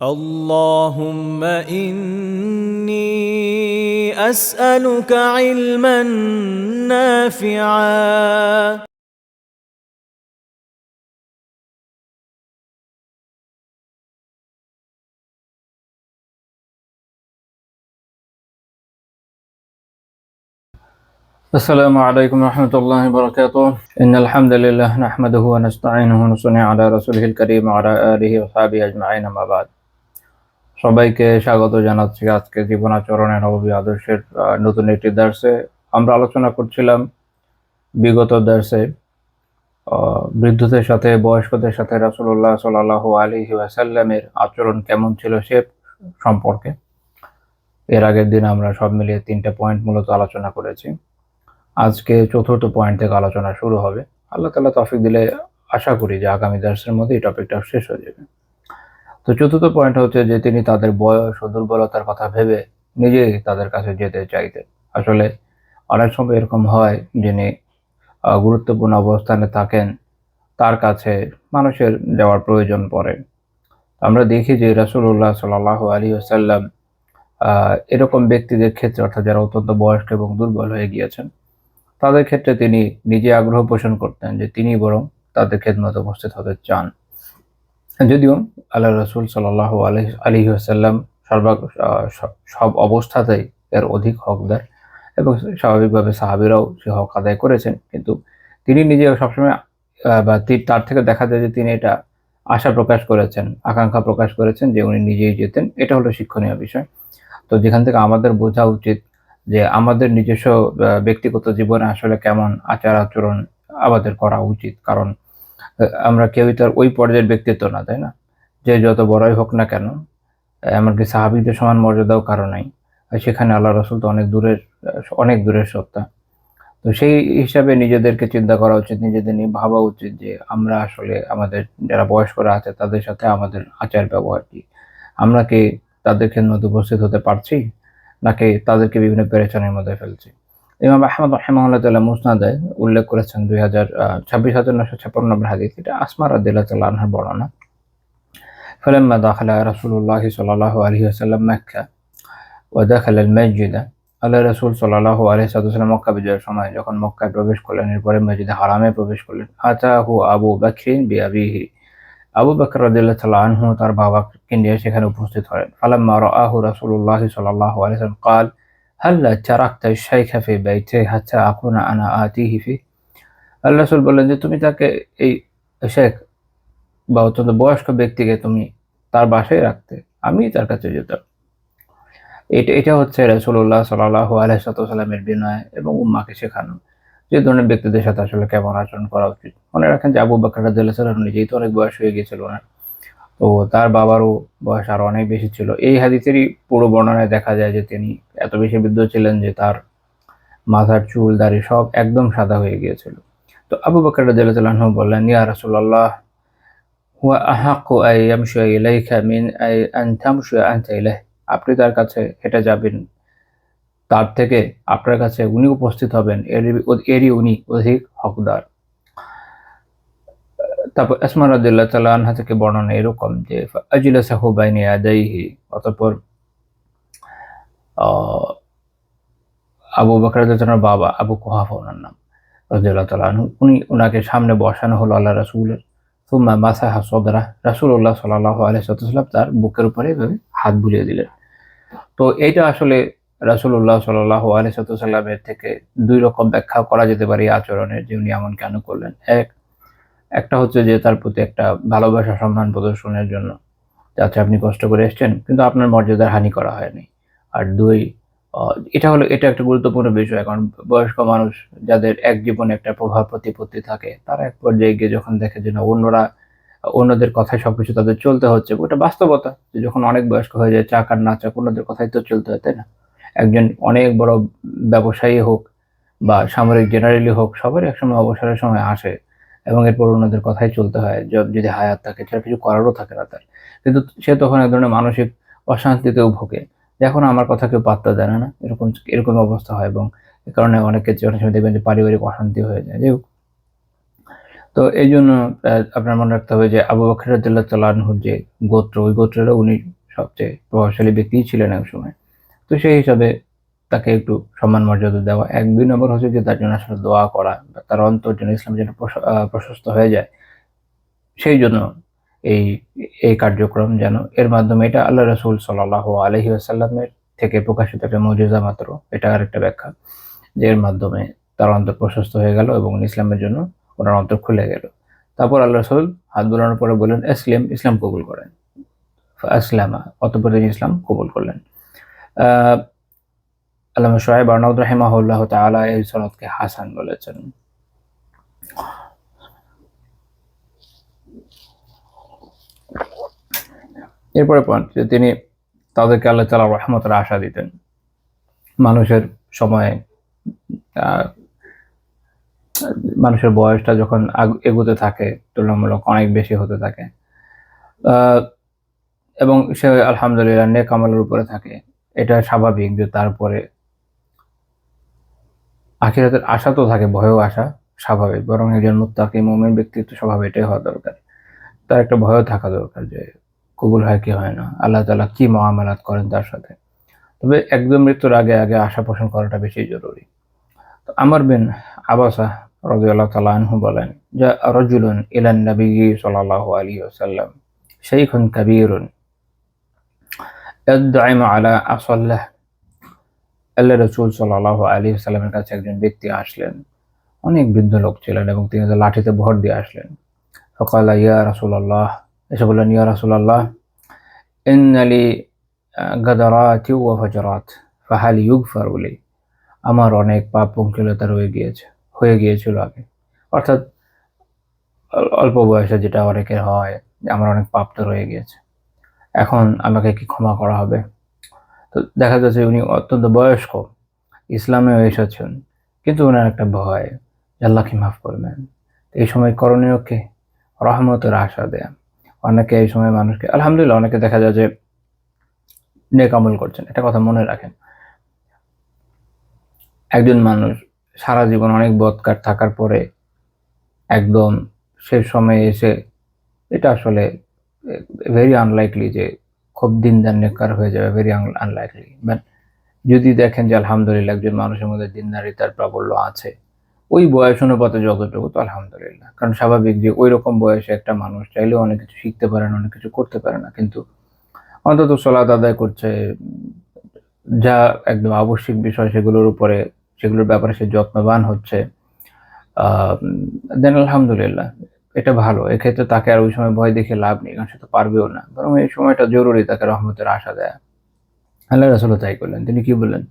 اللهم إني أسألك علما نافعا السلام عليكم ورحمة الله وبركاته. إن الحمد لله نحمده ونستعينه ونصلي على رسوله الكريم وعلى آله وصحبه أجمعين أما بعد. সবাইকে স্বাগত জানাচ্ছি আজকে জীবনাচরণের নববী আদর্শের নতুন একটি দার্সে। আমরা আলোচনা করছিলাম বিগত দার্সে বৃদ্ধদের সাথে বয়স্কদের সাথে রাসূলুল্লাহ সাল্লাল্লাহু আলাইহি ওয়াসাল্লামের আচরণ কেমন ছিল সে সম্পর্কে। এর আগের দিন আমরা সব মিলিয়ে 3টা পয়েন্ট মূলত আলোচনা করেছি। আজকে চতুর্থ পয়েন্ট থেকে আলোচনা শুরু হবে। আল্লাহ তাআলা তৌফিক দিলে আশা করি যে আগামী দার্সের মধ্যে এই টপিকটা শেষ হয়ে যাবে। তো চতুর্থ পয়েন্ট হচ্ছে যে তিনি তাদের বয়স ও দুর্বলতার কথা ভেবে নিজেই তাদের কাছে যেতে চাইতেন। আসলে অনেক সময় এরকম হয় যিনি গুরুত্বপূর্ণ অবস্থানে থাকেন তার কাছে মানুষের যাওয়ার প্রয়োজন পড়ে। আমরা দেখি যে রাসূলুল্লাহ সাল্লাল্লাহু আলাইহি ওয়াসাল্লাম এরকম ব্যক্তিদের ক্ষেত্রে অর্থাৎ যারা অত্যন্ত বয়স্ক এবং দুর্বল হয়ে গিয়েছেন তাদের ক্ষেত্রে তিনি নিজে আগ্রহ পোষণ করতেন যে তিনি বরং তাদের খেদমতে উপস্থিত হতে চান। যদিও আল্লাহ রাসূল সাল্লাল্লাহু আলাইহি ওয়াসাল্লাম সব অবস্থাতেই এর অধিক হকদার এবং স্বাভাবিকভাবে সাহাবীরাও সে হক আদায় করেছেন, কিন্তু তিনি নিজেও সবসময় বা তার থেকে দেখা যায় যে তিনি এটা আশা প্রকাশ করেছেন, আকাঙ্ক্ষা প্রকাশ করেছেন যে উনি নিজেই যেতেন। এটা হলো শিক্ষণীয় বিষয়। তো যেখান থেকে আমাদের বোঝা উচিত যে আমাদের নিজস্ব ব্যক্তিগত জীবনে আসলে কেমন আচার-আচরণ আমাদের করা উচিত। কারণ আমরা কেউই তো আর ওই পর্যায়ের ব্যক্তিত্ব না, তাই না? যে যত বড়ই হোক না কেন, এমনকি সাহাবীদের সমান মর্যাদাও কারো নাই। সেখানে আল্লাহ রাসূল তো অনেক দূরের সত্তা। তো সেই হিসাবে নিজেদেরকে চিন্তা করা উচিত, নিজেদের নিয়ে ভাবা উচিত যে আমরা আসলে আমাদের যারা বয়স্করা আছে তাদের সাথে আমাদের আচার-ব্যবহার কি? আমরা কি তাদের খেদমতে উপস্থিত হতে পারছি? নাকি তাদেরকে বিভিন্ন পেরেশানির মধ্যে ফেলছি? ইমাম আহমদ রাহিমাহুল্লাহ তাআলা মুসনাদে উল্লেখ করেছেন 26,956 নম্বর হাদিস। এটা আসমা রাদিয়াল্লাহু তাআলা আনহার বর্ণনা। فلما دخل رسول الله صلى الله عليه وسلم مكة ودخل المسجد, আল্লাহ রাসূল সাল্লাল্লাহু আলাইহি ওয়াসাল্লাম মক্কা বিজয়ের সময় যখন মক্কায় প্রবেশ করলেন, এরপরে মসজিদে হারামে প্রবেশ করলেন, আতাহু আবু বকর বিআবিহি, আবু বকর রাদিয়াল্লাহু তাআলা আনহু তার বাবাকে নিয়ে সেখানে উপস্থিত হলেন। ফালাম্মা রাআহু রাসূলুল্লাহ সাল্লাল্লাহু আলাইহি ওয়াসাল্লাম قال হাল্লা তারাকতা আশ-শাইখা ফি বাইতিহি হাত্তা আকুনা আনা আতিহি ফি। আল্লাহ রাসূল বললেন যে তুমি তাকে, এই শেখ বা অত্যন্ত বয়স্ক ব্যক্তিকে তুমি তার বাসায় রাখতে, আমি তার কাছে যেতাম। এটা হচ্ছে রাসূলুল্লাহ সাল্লাল্লাহু আলাইহি ওয়াসাল্লামের বিনয় এবং উম্মাহকে শেখানো যে ধরনের ব্যক্তিদের সাথে আসলে কেমন আচরণ করা উচিত। মনে রাখেন যে আবু বকর রাদিয়াল্লাহু তাআলা নিজেই তো অনেক বয়স হয়ে গিয়েছিল ওনার। তো তার বাবারও বয়স আরো অনেক বেশি ছিল। এই হাদিসেরই পুরো বর্ণনায় দেখা যায় যে তিনি এত বেশি বৃদ্ধ ছিলেন যে তার মাথার চুল দাড়ি সব একদম সাদা হয়ে গিয়েছিল। তো আবু বকর রাদিয়াল্লাহু তাআলা আনহু বললেন, ইয়া রাসূলুল্লাহ হুয়া আহাক্কু আন ইয়ামশিয়া ইলাইকা মিন আন তামশিয়া আনতা ইলাইহি, আপনি তার কাছে হেঁটে যাবেন, তার থেকে আপনার কাছে উনি উপস্থিত হবেন, এরই উনি অধিক হকদার। তারপর আসমা রাদিয়াল্লাহু তাআলা আনহা থেকে বর্ণনা এরকম যে আজলাসাহু বাইনা ইয়াদাইহি, অতঃপর আবু বকর রাদিয়াল্লাহু তাআলার বাবা আবু কুহাফা ওনার নাম রাদিয়াল্লাহু তাআলা আনহু, উনাকে সামনে বসানো হলো আল্লাহ রাসূলের। সুম্মা মাসাহা সাদরাহ, রাসূলুল্লাহ সাল্লাল্লাহু আলাইহি ওয়াসাল্লাম তার বুকের উপরে এভাবে হাত বুলিয়ে দিলেন। তো এইটা আসলে রাসূলুল্লাহ সাল্লাল্লাহু আলাইহি ওয়াসাল্লামের থেকে 2 রকম ব্যাখ্যা করা যেতে পারে এই আচরণের, যে উনি এমন কেন করলেন। একটা হচ্ছে যে তার প্রতি একটা ভালোবাসা সম্মান প্রদর্শনের জন্য, যে আচ্ছা আপনি কষ্ট করে এসেছেন কিন্তু আপনার মর্যাদার হানি করা হয়নি। আর 2, এটা একটা গুরুত্বপূর্ণ বিষয়, কারণ বয়স্ক মানুষ যাদের এক জীবনে একটা প্রভাব প্রতিপত্তি থাকে, তারা এক পর্যায়ে গিয়ে যখন দেখে যে না অন্যদের কথায় সবকিছু তাদের চলতে হচ্ছে, ওটা বাস্তবতা যে যখন অনেক বয়স্ক হয়ে যায়, চাক আর না চাক অন্যদের কথাই তো চলতে হয়, তাই না? একজন অনেক বড় ব্যবসায়ী হোক বা সামরিক জেনারেলই হোক, সবারই একসময় অবসরের সময় আসে এবং এরপর অন্যদের কথাই চলতে হয়। যদি হায়াত থাকে, এছাড়া কিছু করারও থাকে না তার। কিন্তু সে তখন এক ধরনের মানসিক অশান্তিতেও ভোগে। যে এখন আমার কথা কেউ পাত্তা দেয় না, এরকম অবস্থা হয় এবং এ কারণে অনেক সময় দেখবেন যে পারিবারিক অশান্তি হয়ে যায়। যাই হোক, তো এই জন্য আপনার মনে রাখতে হবে যে আবু বকর রাদিয়াল্লাহু তাআলা আনহুর যে গোত্র, ওই গোত্রেরও উনি সবচেয়ে প্রভাবশালী ব্যক্তিই ছিলেন এক সময়। তো সেই হিসাবে তাকে একটু সম্মান মর্যাদা দেওয়া। ২ নম্বর হচ্ছে যে তার জন্য আসলে দোয়া করা বা তার অন্তর যেন ইসলাম যেন প্রশস্ত হয়ে যায়। সেই জন্য এই এই কার্যক্রম যেন এর মাধ্যমে এটা আল্লাহ রাসূল সাল্লাল্লাহু আলাইহি ওয়াসাল্লামের থেকে প্রকাশিত একটা মুজিজা মাত্র। এটা আরেকটা ব্যাখ্যা। যে এর মাধ্যমে তার অন্তর প্রশস্ত হয়ে গেল এবং ইসলামের জন্য ওনার অন্তর খুলে গেল। তারপর আল্লাহ রাসূল হাত বুলানোর পরে বললেন, "আসলিম", ইসলাম কবুল করেন। ফাআসলামা, অতঃপর তিনি ইসলাম কবুল করলেন। আ আল্লামা শুআয়ব আরনাউদ রাহিমাহুল্লাহ তাআলা এই সনদকে হাসান বলেছেন। এরপরে পয়েন্ট যে তিনি তাদেরকে আল্লাহ তাআলার রহমতের আশা দিতেন। মানুষের সময়ে আ মানুষের বয়সটা যখন এগোতে থাকে তুলনামূলক অনেক বেশি হতে থাকে। আ এবং সে আলহামদুলিল্লাহ নেক আমলের উপরে থাকে। এটা স্বাভাবিক যে তারপরে আখিরাতের আশা তো থাকে, ভয়ও আসা স্বাভাবিক। বরং একজন মুত্তাকি মুমিন ব্যক্তির তো স্বভাব এটাই হওয়া দরকার। তার একটা ভয়ও থাকা দরকার যে কবুল হয় কি হয় না। আল্লাহ তাআলা কি মুআমালাত করেন তার সাথে। তবে একদম মৃত্যুর আগে আশা পোষণ করাটা বেশি জরুরি। তো আমর বিন আবাসা রাদিয়াল্লাহু তাআলা আনহু বলেন, জাআ রাজুলুন ইলান নাবিয়্যি সাল্লাল্লাহু আলাইহি ওয়াসাল্লাম শাইখুন কাবীরুন ইয়াদ'আমু আলা আসাল্লাহ। আল্লাহ রাসূল সাল্লাল্লাহু আলাইহি ওয়াসাল্লামের কাছে একজন ব্যক্তি আসলেন। অনেক বৃদ্ধ লোক ছিলেন এবং তিনি তার লাঠিতে ভর দিয়ে আসলেন। ফাকালা ইয়া রাসূলাল্লাহ, এসে বললেন, ইয়া রাসূলাল্লাহ, ইন্না লি গাদারাতি ওয়া ফাজরাত ফাহাল ইউগফারু লি। আমার অনেক পাপ পঙ্কিলতা হয়ে গিয়েছিল আগে। অর্থাৎ অল্প বয়সে যেটা অনেকের হয়, যে আমার অনেক পাপ তো রয়ে গিয়েছে। এখন আমাকে কি ক্ষমা করা হবে? তো দেখা যাচ্ছে উনি অত্যন্ত বয়স্ক, ইসলামেও এসেছেন। কিন্তু উনার একটা ভয় যে আল্লাহ কি মাফ করবেন। এই সময় করণীয় কি? রহমতের আশা দেয়া। অনেকে এই সময় মানুষকে আলহামদুলিল্লাহ অনেকে দেখা যায় যে নেক আমল করছেন। একটা কথা মনে রাখেন। একজন মানুষ সারা জীবন অনেক বদকার থাকার পরে একদম শেষ সময়ে এসে এটা আসলে ভেরি আনলাইকলি যে খুব দিনদার নেককার হয়ে যাবে, ভেরি আনলাইকলি। বাট যদি দেখেন যে আলহামদুলিল্লাহ একজন মানুষের মধ্যে দিনদারিতার প্রাবল্য আছে, ওই বয়স অনুপাতে যতটুকু তো আলহামদুলিল্লাহ। কারণ স্বাভাবিক যে ঐরকম বয়সে একটা মানুষ চাইলেও অনেক কিছু শিখতে পারে না, অনেক কিছু করতে পারে না। কিন্তু অন্তত সালাত আদায় করছে, যা একদম আবশ্যিক বিষয় সেগুলোর ব্যাপারে সে যত্নবান হচ্ছে। দেন আলহামদুলিল্লাহ, এটা ভালো। এক্ষেত্রে তাকে আর ওই সময় ভয় দেখিয়ে লাভ নেই, কারণ সে তো পারবেও না। বরং এই সময়টা জরুরি তাকে রহমতের আশা দেয়া। আল্লাহ রাসূলও তাই করলেন। তিনি কি বললেন?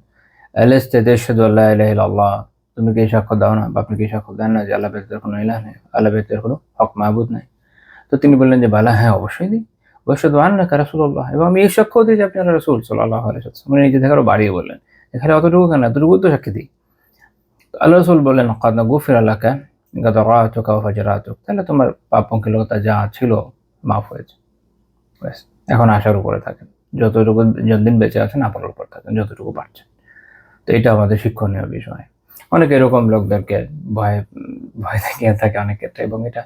আলাস্তা তাশহাদু আল্লা ইলাহা ইল্লাল্লাহ, তুমি কি সাক্ষ্য দাও না বা আপনি কি সাক্ষ্য দেন না যে আল্লাহ ব্যতীত কোনো ইলাহ নেই, আল্লাহ ব্যতীত কোনো হক মাবুদ নাই? তো তিনি বললেন যে বালা, হ্যাঁ অবশ্যই দিই। ওয়া আশহাদু আন্নাকা রাসূলুল্লাহ, এবং আমি এই সাক্ষ্য দিই যে আপনি আল্লাহর রাসূল সাল্লাল্লাহু আলাইহি ওয়াসাল্লাম। উনি নিজে থেকে আরো বাড়িয়ে বললেন, এখানে অতটুকু কেন, এতটুকু তো সাক্ষী দিই। তো আল্লাহ রাসূল বললেন, ক্বাদ গুফিরা লাকা গাদারাতুকা ওয়া ফাজরাতুক, তাহলে তোমার পাপ পঙ্কিলতা যা ছিল মাফ হয়েছে। ব্যাস, এখন আশার উপরে থাকেন। যতটুকু যতদিন বেঁচে আছেন আপার উপর থাকেন, যতটুকু পারছেন। তো এটা আমাদের শিক্ষণীয় বিষয়। অনেকে এরকম লোকদেরকে ভয় ভয় দেখিয়ে থাকে অনেক ক্ষেত্রে, এবং এটা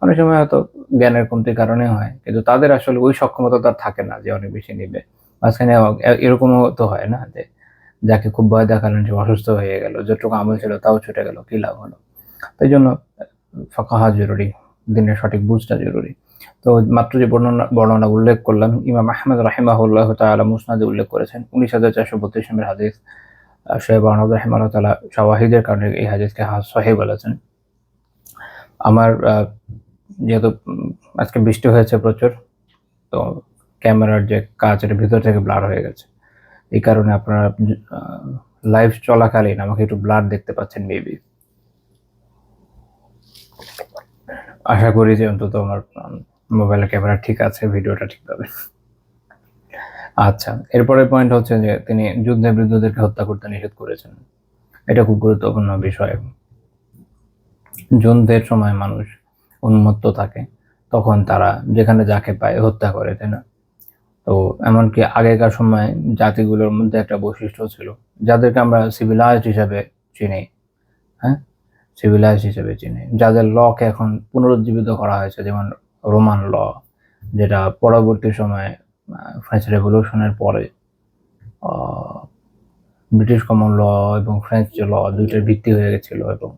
অনেক সময় হয়তো জ্ঞানের কমতির কারণে হয়। কিন্তু তাদের আসলে ওই সক্ষমতা তার থাকে না যে অনেক বেশি নিবে। মাঝখানে এরকমও তো হয় না যে যাকে খুব ভয় দেখালেন সে অসুস্থ হয়ে গেল। যতটুকু আমল ছিল তাও ছুটে গেল। কি লাভ হলো? তাই জন্য ফাকাহা জরুরি, দিনের সঠিক বুঝটা জরুরি। তো মাত্র যে বর্ণনা উল্লেখ করলাম, ইমাম আহমদ রাহিমাহুল্লাহ তাআলা মুসনাদে উল্লেখ করেছেন ১৯,৪৩২ নম্বর হাদিস। শুআয়ব আরনাউদ রাহিমাহুল্লাহ তাআলা শাওয়াহিদের কারণে এই হাদিসকে সহিহ বলেছেন। আমার যেহেতু আজকে বৃষ্টি হয়েছে প্রচুর, তো ক্যামেরার যে কাঁচ এটা ভিতর থেকে ব্লার হয়ে গেছে। এই কারণে আপনারা লাইভ চলাকালীন আমাকে একটু ব্লার দেখতে পাচ্ছেন মেবি। আশা করি যে অন্তত আমার মোবাইলের ক্যামেরা ঠিক আছে, ভিডিওটা ঠিক পাবে। আচ্ছা, এরপরের পয়েন্ট হচ্ছে যে তিনি যুদ্ধে বৃদ্ধদেরকে হত্যা করতে নিষেধ করেছেন। এটা খুব গুরুত্বপূর্ণ বিষয়। যুদ্ধের সময় মানুষ উন্মত্ত থাকে, তখন তারা যেখানে যাকে পায় হত্যা করে, তাই না? তো এমনকি আগেকার সময় জাতিগুলোর মধ্যে একটা বৈশিষ্ট্য ছিল, যাদেরকে আমরা সিভিলাইজড হিসাবে চিনি, হ্যাঁ? সিভিলাইজড হিসেবে চিনি, যাদের লকে এখন পুনরুজ্জীবিত করা হয়েছে, যেমন রোমান ল, যেটা পরবর্তী সময়ে ফ্রেঞ্চ রেভলিউশনের পরে ব্রিটিশ কমন ল এবং ফ্রেঞ্চ ল দুইটার ভিত্তি হয়ে গেছিল, এবং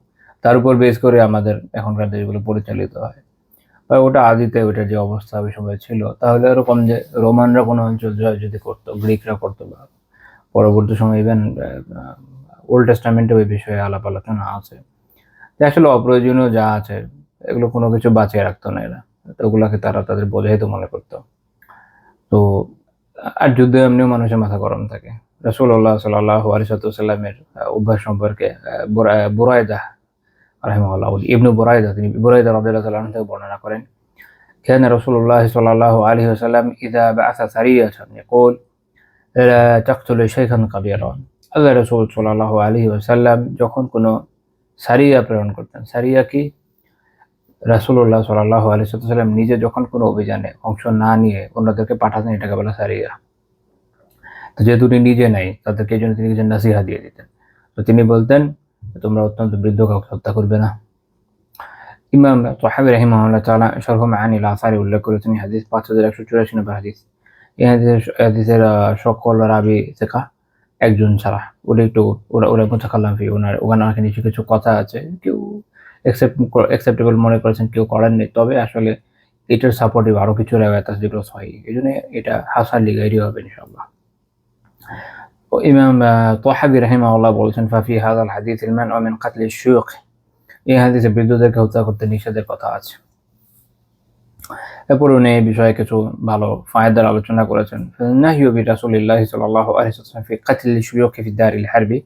তার উপর বেস করে আমাদের এখনকার দেশগুলো পরিচালিত হয়। ওটা আদিতে ওইটার যে অবস্থা ওই সময় ছিল, তাহলে এরকম যে রোমানরা কোনো অঞ্চল জয় যদি করতো, গ্রিকরা করতো, বা পরবর্তী সময় ইভেন ওল্ড টেস্টামেন্টে ওই বিষয়ে আলাপ আলোচনা আছে, যে আসলে অপ্রয়োজনীয় যা আছে এগুলো কোনো কিছু বাঁচিয়ে রাখতো না এরা, তো ওগুলাকে তারা তাদের বোঝাই তো মনে করতো। তো আর যুদ্ধে এমনিও মানুষের মাথা গরম থাকে। রাসূলুল্লাহ সাল্লাল্লাহু আলাইহি ওয়াসাল্লামের অভ্যাস সম্পর্কে বুরায়দা রাহিমাহুল্লাহ, ইবনু বুরায়দা, তিনি বুরায়দা রাদিয়াল্লাহু তাআলা আনহু থেকে বর্ণনা করেন, كان رسول الله صلى الله عليه وسلم إذا بعث سرية يقول لا تقتل شيخا كبيرا। আল্লাহ রাসূল সাল্লাল্লাহু আলাইহি ওয়াসাল্লাম যখন কোনো সারিয়া প্রেরণ করতেন, সারিয়া কি, রাসূলুল্লাহ সাল্লাল্লাহু আলাইহি ওয়াসাল্লাম নিজে যখন কোনো অভিযানে অংশ না নিয়ে অন্যদেরকে পাঠাতেন, এটাকে বলা সারিয়া। তো যেহেতু তিনি নিজে নাই, তাদেরকে এই জন্য তিনি কিছু নাসিহা দিয়ে দিতেন। তো তিনি বলতেন, তোমরা অত্যন্ত বৃদ্ধ কাউকে হত্যা করবে না। ইমাম তাহাবী রাহিমাহুল্লাহ তাআলা শরহ মাআনিল আসারে উল্লেখ করেছেন হাদিস 5184 নম্বর হাদিস। এই হাদিসের সকল রাবী সিকা, একজন ছাড়া। ওরা মুতাকাল্লাম ফি, ওনার কিছু কিছু কথা আছে, কেউ অ্যাকসেপ্টেবল মনে করেছেন, কেউ করেননি। তবে আসলে এটার সাপোর্টিভ আরো কিছু রিওয়ায়াত আছে যেগুলো সহিহ, এই জন্য এটা হাসান লিগাইরি হবে ইনশাআল্লাহ। ইমাম তাহাবী রাহিমাহুল্লাহ বলছেন, ফাফি হাযাল হাদিস আল মানউ মিন কাতল আশ-শুয়ুখ, এই হাদিসে বৃদ্ধদেরকে হত্যা করতে নিষেধের কথা আছে। এরপর উনি এই বিষয়ে কিছু ভালো ফায়দার আলোচনা করেছেন। নাহিয়ু বি রাসূলিল্লাহি সাল্লাল্লাহু আলাইহি ওয়াসাল্লাম ফি কাতল আশ-শুয়ুখ ফি দারিল হারবি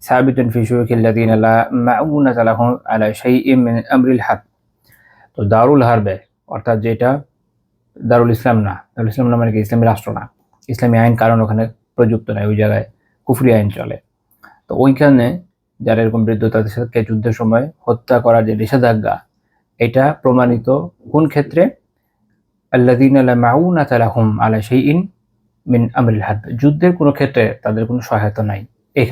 সাবিতুন ফি শুয়ুখ আল্লাযিনা লা মাউনাতা লাহুম আলা শাইইন মিন আমরিল হারব। তো দারুল হারবে অর্থাৎ যেটা দারুল ইসলাম না, দারুল ইসলাম না মানে কি ইসলামী রাষ্ট্র না, ইসলামী আইন কারণ ওখানে প্রযুক্ত নাই, ওই জায়গায় কুফরি আইন চলে। তো ওইখানে যারা এরকম বৃদ্ধ, তাদের সাথে যুদ্ধের সময় হত্যা করার যে নিষেধাজ্ঞা, এটা প্রমাণিত কোন ক্ষেত্রে, আল্লাযীনা লা মাউনাতা লাহুম আলা শাইইন মিন আমরিল হারব, যুদ্ধের কোনো ক্ষেত্রে তাদের কোনো সহায়তা নাই, এই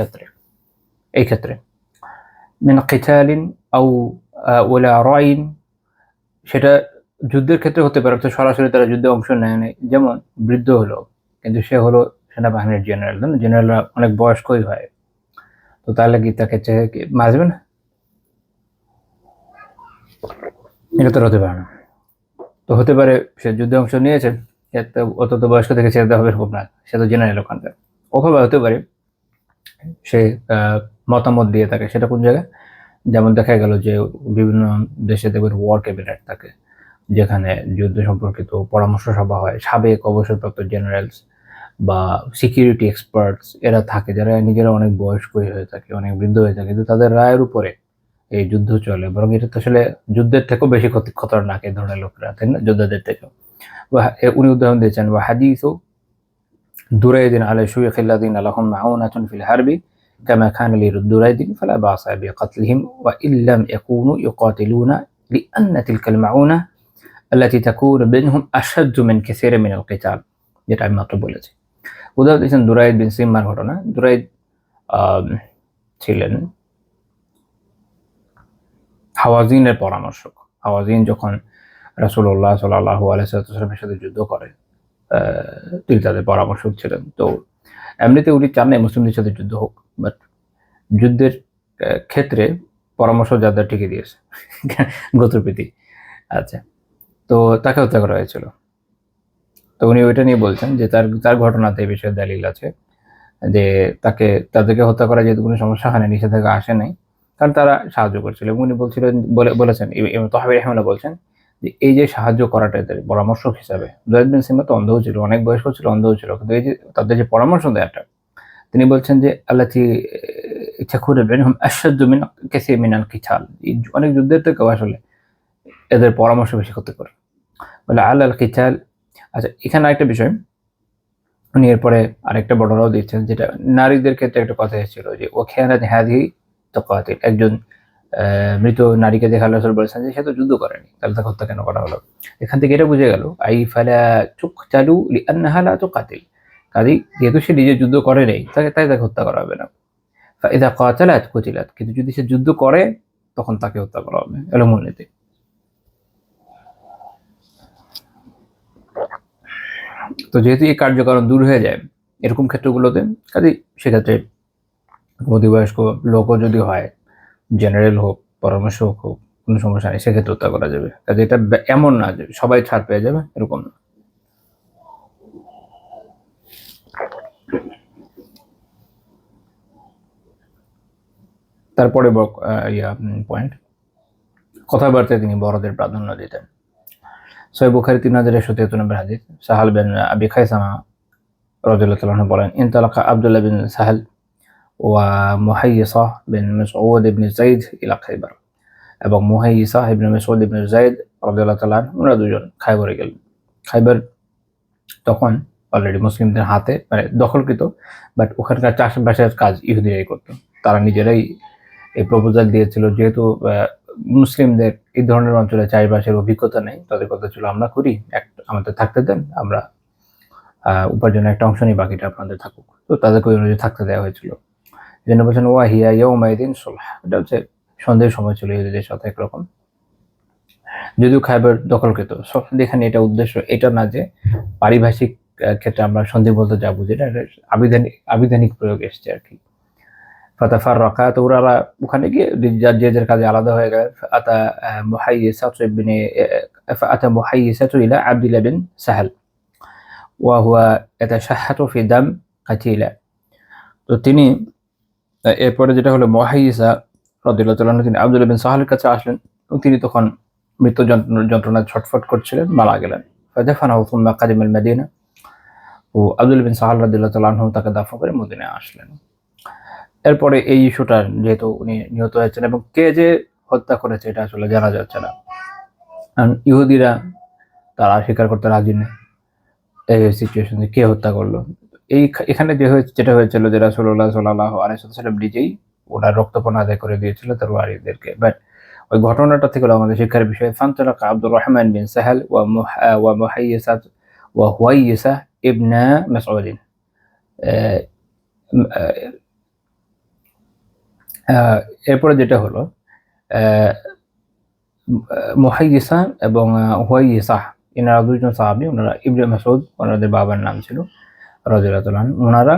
ক্ষেত্রে মিন কিতালিন আও ওয়ালা রাইন, সেটা যুদ্ধের ক্ষেত্রে হতে পারে, অর্থাৎ সরাসরি তারা যুদ্ধে অংশ নেয় নাই। যেমন বৃদ্ধ হলো, কিন্তু সে হলো সেনাবাহিনীর জেনারেল, জেনারেলরা অনেক বয়স্কই হয়, তো তাহলে কি তাকে মারবে না? এটা তো হতে পারে না। তো হতে পারে সে যুদ্ধে অংশ নিয়েছে, অত তো বয়স্ক থেকে ছেড়ে দেওয়া হবে এরকম না, সে তো জেনারেল ওখানকার। অথবা হতে পারে সে মতামত দিয়ে থাকে, সেটা কোন জায়গায়, যেমন দেখা গেল যে বিভিন্ন দেশে দেখবেন ওয়ার ক্যাবিনেট থাকে, যেখানে যুদ্ধ সম্পর্কিত পরামর্শ সভা হয়, সাবেক অবসরপ্রাপ্ত জেনারেলস বা সিকিউরিটি এক্সপার্টস এরা থাকে, যারা নিজেরা অনেক বয়স্কই হয়ে থাকে, অনেক বৃদ্ধ হয়ে থাকে, কিন্তু তাদের রায়ের উপরে এই যুদ্ধ চলে। বরং এটা তো আসলে যুদ্ধের থেকেও বেশি খতরনাক এই ধরনের লোকরা, তাই না, যোদ্ধাদের থেকেও। উনি উদাহরণ দিয়েছেন, ওয়া হাদিসু দুরাইদিন আলা শুয়ুখিল্লাযিনা লাহুম মাউনাতুন ফিল হারবি কামা কানা লিদুরাইদিন ফালা বাসা বিকাতলিহিম ওয়া ইল্লাম ইয়াকুনু ইউকাতিলুনা লিআন্না তিলকাল মাউনা আল্লাতী তাকুনু বাইনহুম আশাদ্দু মিন কাসীরিন মিনাল কিতাল, যেটা আমি মাত্র বলেছি। উদাহরণ দিয়েছেন দুরাইদ বিন সিম্মার ঘটনা। দুরাইদ ছিলেন হাওয়াযিনের পরামর্শক। হাওয়াযিন যখন রাসূলুল্লাহ সাল্লাল্লাহু আলাইহি ওয়াসাল্লামের সাথে যুদ্ধ করে, তিনি তাদের পরামর্শক ছিলেন। তো এমনিতে উনি চান না মুসলিমদের সাথে যুদ্ধ হোক, বাট যুদ্ধের ক্ষেত্রে পরামর্শদাতা ঠিকই দিয়েছে গোত্রপ্রীতি। আচ্ছা, তো তাকে হত্যা করা হয়েছিল। তো উনি ওইটা নিয়ে বলছেন যে তার ঘটনাতে এই বিষয়ে দলিল আছে যে তাদেরকে হত্যা করা যেহেতু কোনো সমস্যা হয় না, নিষেধাজ্ঞা আসে নাই, কারণ তারা সাহায্য করছিল। এবং উনি বলেছেন, তাহাবী রাহিমাহুল্লাহ বলছেন যে এই যে সাহায্য করাটা এদের পরামর্শক হিসাবে, দুরাইদ বিন সিম্মা তো অন্ধও ছিল, অনেক বয়স্ক ছিল, অন্ধও ছিল, কিন্তু এই যে তাদের যে পরামর্শ দেওয়াটা, তিনি বলছেন যে আল্লাতী তাকুনু বাইনহুম আশাদ্দু মিন কাসীরিন মিনাল কিতাল, অনেক যুদ্ধের থেকেও আসলে এদের পরামর্শ বেশি ক্ষতিকর। বলে আলাল কিতাল। আচ্ছা, এখানে আরেকটা বিষয় উনি এরপরে আরেকটা বর্ণনাও দিচ্ছেন, যেটা নারীদের ক্ষেত্রে একটা কথা এসেছিল যে ও খেয়ানাত হাদিহি তুকাতিল, একজন মৃত নারীকে দেখে আল্লাহ রাসূল বলেছেন যে সে তো যুদ্ধ করেনি, তাহলে তাকে হত্যা কেন করা হলো? এখান থেকে এটা বুঝে গেল আই ফালা তুকতালু লিআন্নাহা লা তুকাতিল, কাজেই যেহেতু সে নিজে যুদ্ধ করে নেই, তাই তাকে হত্যা করা হবে না। ফাইদা কাতালাত কুতিলাত, কিন্তু যদি সে যুদ্ধ করে তখন তাকে হত্যা করা হবে, এলো মূলনীতি। তো যেহেতু এই কার্যকারণ দূর হয়ে যায় এরকম ক্ষেত্রগুলোতে, কাজে সেক্ষেত্রে অতিবয়স্ক লোকও যদি হয়, জেনারেল হোক, পরামর্শক হোক, কোনো সমস্যা নেই, সেক্ষেত্রে হত্যা করা যাবে। কাজে এটা এমন না যে সবাই ছাড় পেয়ে যাবে, এরকম না। তারপরে পয়েন্ট, কথাবার্তায় তিনি বড়দের প্রাধান্য দিতেন। সহিহ বুখারী 3173 নম্বর হাদিস, সাহাল বিন আবি খাইসামা রাদিয়াল্লাহু তাআলা আনহু বলেন, ইনতালাকা আব্দুল্লাহ বিন সাহাল ওয়া মুহাইয়িসা বিন মাসউদ ইবনে যায়েদ ইলা খাইবার। এবং মুহাইয়িসা ইবনে মাসউদ ইবনে যায়েদ রাদিয়াল্লাহু তাআলা ওনারা দুজন খাইবারে গেলেন। খাইবার তখন অলরেডি মুসলিমদের হাতে, মানে দখলকৃত, বাট ওখানকার চাষবাসের কাজ ইহুদিরাই করতো। তারা নিজেরাই এই প্রপোজাল দিয়েছিল, যেহেতু মুসলিমদের এই ধরনের অঞ্চলে চাষবাসের অভিজ্ঞতা নেই, তাদের কথা ছিল আমরা করি, আমাদের থাকতে দেন, আমরা উপার্জনের একটা অংশ নিই, বাকিটা আপনাদের থাকুক। তো তাদেরকে ওই অনুযায়ী থাকতে দেওয়া হয়েছিল। এই জন্য বলছেন ওয়া হিয়া ইয়াউমাইদিন সুলহ, এটা হচ্ছে সন্ধ্যের সময় ছিল ইহুদিদের সাথে একরকম, যদিও খাইবার দখলকৃত। এখানে এটা উদ্দেশ্য এটা না যে পারিভাষিক ক্ষেত্রে আমরা সন্ধি বলতে যা বুঝি, এটা আবিধানিক প্রয়োগ এসছে আর কি। ফাতাফার রকা, তো ওরা ওখানে গিয়ে যে যার কাজে আলাদা হয়ে গেল। আতা মুহাইয়িসাতু ইলা আব্দুল্লাহ বিন সাহাল ওয়া হুয়া ইয়াতাশাহাতু ফি দাম কাতিলা। তো তিনি এরপরে যেটা হলো, মুহাইয়িসা রাদিয়াল্লাহু তাআলা তিনি আব্দুল্লাহ বিন সাহালের কাছে আসলেন এবং তিনি তখন মৃত্যু যন্ত্রণায় ছটফট করছিলেন, মারা গেলেন। ফাদাফানাহু সুম্মা কাদিমাল মাদিনা, ও আব্দুল্লাহ বিন সাহাল রাদিয়াল্লাহু তাআলা আনহু তাকে দাফন করে মদিনায় আসলেন। এরপরে এই ইস্যুটা, যেহেতু উনি নিহত হয়েছেন এবং কে যে হত্যা করেছে এটা আসলে জানা যাচ্ছে না, কারণ ইহুদিরা তারা স্বীকার করতে রাজি নেই এই সিচুয়েশনে কে হত্যা করলো। এখানে যেটা হয়েছিল যে রাসূলুল্লাহ সাল্লাল্লাহু আলাইহি ওয়াসাল্লাম নিজেই ওনার রক্তপান আদায় করে দিয়েছিল তার ওয়ারিদেরকে। বাট ওই ঘটনাটা থেকে আমাদের শিক্ষার বিষয়, ফান্তালাকা আব্দুর রহমান বিন সাহাল ওয়া মুহাইয়িসা ওয়া হুয়াইয়িসা ইবনা মাসউদ। এরপরে যেটা হলো, মুহাইয়িসা এবং হুয়াইয়িসা এনারা দুইজন সাহাবী, ওনারা ইবনে মাসউদ ওনাদের বাবার নাম ছিল রাদিয়াল্লাহু তাআলা আনহু, ওনারা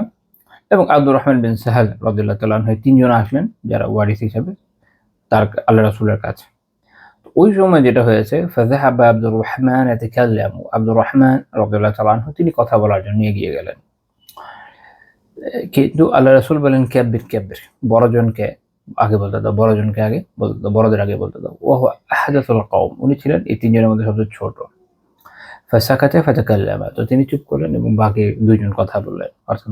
এবং আব্দুর রহমান বিন সাহাল রাদিয়াল্লাহু তাআলা আনহু তিনজন আসলেন যারা ওয়ারিস হিসেবে তার আল্লাহ রাসূলের কাছে। ওই সময় যেটা হয়েছে, ফাযাহাবা আব্দুর রহমান ইয়াতাকাল্লামু, আব্দুর রহমান রাদিয়াল্লাহু তাআলা আনহু তিনি কথা বলার জন্য এগিয়ে গেলেন, কিন্তু আল্লাহ রাসূল বলেন কাব্বির কাব্বির, বড়জনকে আগে বলতে দাও, বড়জনকে আগে বলতে দাও, বড়দের আগে বলতে দাও। ওয়া হুয়া আহদাসুল কওম, উনি ছিলেন এই তিনজনের মধ্যে সবচেয়ে ছোট। ফাসাকাতা ফাতাকাল্লামা, তো তিনি চুপ করলেন এবং বাকি দুইজন কথা বললেন, অর্থাৎ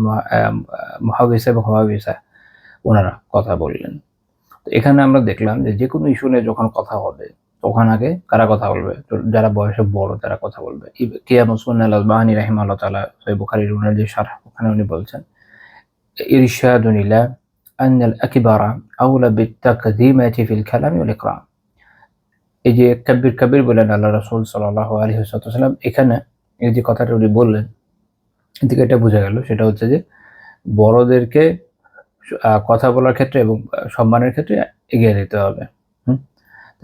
মুহাইয়িসা এবং হুয়াইয়িসা ওনারা কথা বললেন। তো এখানে আমরা দেখলাম যে কোনো ইস্যু নিয়ে যখন কথা হবে তখন আগে কারা কথা বলবে, তো যারা বয়সে বড় তারা কথা বলবে। কিয়ামুস সুন্নাহ আল-আলবানী রাহিমাহুল্লাহ তাআলা সহিহ বুখারীর ওনার যে শারহ, ওখানে উনি বলছেন ইরশাদুন ইলা আন্নাল আকবারা আওলা বিত-তাকদিমাতি ফিল কালামি ওয়াল ইকরাম। এই যে কাব্বির কাব্বির বলেন আল্লাহ রাসূল সাল্লাল্লাহু আলাইহি ওয়াসাল্লাম, এখানে এই যে কথাটা উনি বললেন এদিকে এটা বোঝা গেল সেটা হচ্ছে যে বড়দেরকে কথা বলার ক্ষেত্রে এবং সম্মানের ক্ষেত্রে এগিয়ে দিতে হবে।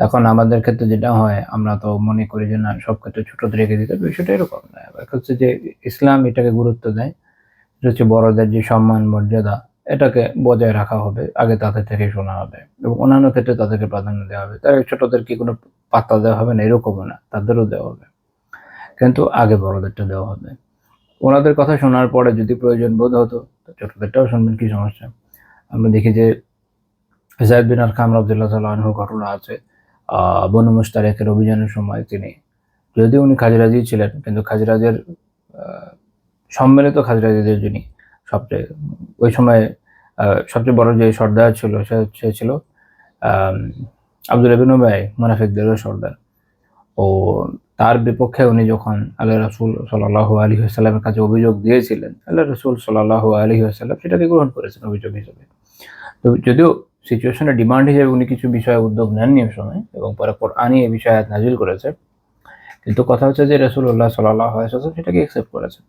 এখন আমাদের ক্ষেত্রে যেটা হয়, আমরা তো মনে করি যে না সব ক্ষেত্রে ছোটদের এগিয়ে দিতে হবে, বিষয়টা এরকম না। হচ্ছে যে ইসলাম এটাকে গুরুত্ব দেয়, এটা হচ্ছে বড়দের যে সম্মান মর্যাদা এটাকে বজায় রাখা হবে, আগে তাদের থেকে শোনা হবে এবং অন্যান্য ক্ষেত্রে তাদেরকে প্রাধান্য দেওয়া হবে। তাই ছোটদেরকে কোনো পাত্তা দেওয়া হবে না এরকমও না, তাদেরও দেওয়া হবে, কিন্তু আগে বড়দেরটা দেওয়া হবে। ওনাদের কথা শোনার পরে যদি প্রয়োজন বোধ হতো ছোটদেরটাও শুনবেন, কি সমস্যা। আমরা দেখি যে যায়েদ বিন আরকাম রাদিয়াল্লাহু তাআলা আনহুর ঘটনা আছে, বনু মুশতারিকের অভিযানের সময় তিনি, যদিও উনি খাজরাজি ছিলেন, কিন্তু খাজরাজের সম্মিলিত খাজরাজিদের যিনি সবচেয়ে ওই সময় সবচেয়ে বড় যে সর্দার ছিল সে ছিল আব্দুল্লাহ বিন উবাই, মুনাফিকদেরও সর্দার। ও তার বিপক্ষে উনি যখন আল্লাহ রাসূল সাল্লাল্লাহু আলাইহি ওয়াসাল্লামের কাছে অভিযোগ দিয়েছিলেন, আল্লাহ রাসূল সাল্লাল্লাহু আলাইহি ওয়াসাল্লাম সেটাকে গ্রহণ করেছেন অভিযোগ হিসেবে। তো যদিও সিচুয়েশনের ডিমান্ড হিসেবে উনি কিছু বিষয়ে উদ্যোগ নেননি ওই সময়, এবং পরে কোরআনই এই বিষয়ে আয়াত নাজিল করেছে, কিন্তু কথা হচ্ছে যে রাসূলুল্লাহ সাল্লাল্লাহু আলাইহি ওয়াসাল্লাম সেটাকে অ্যাকসেপ্ট করেছেন।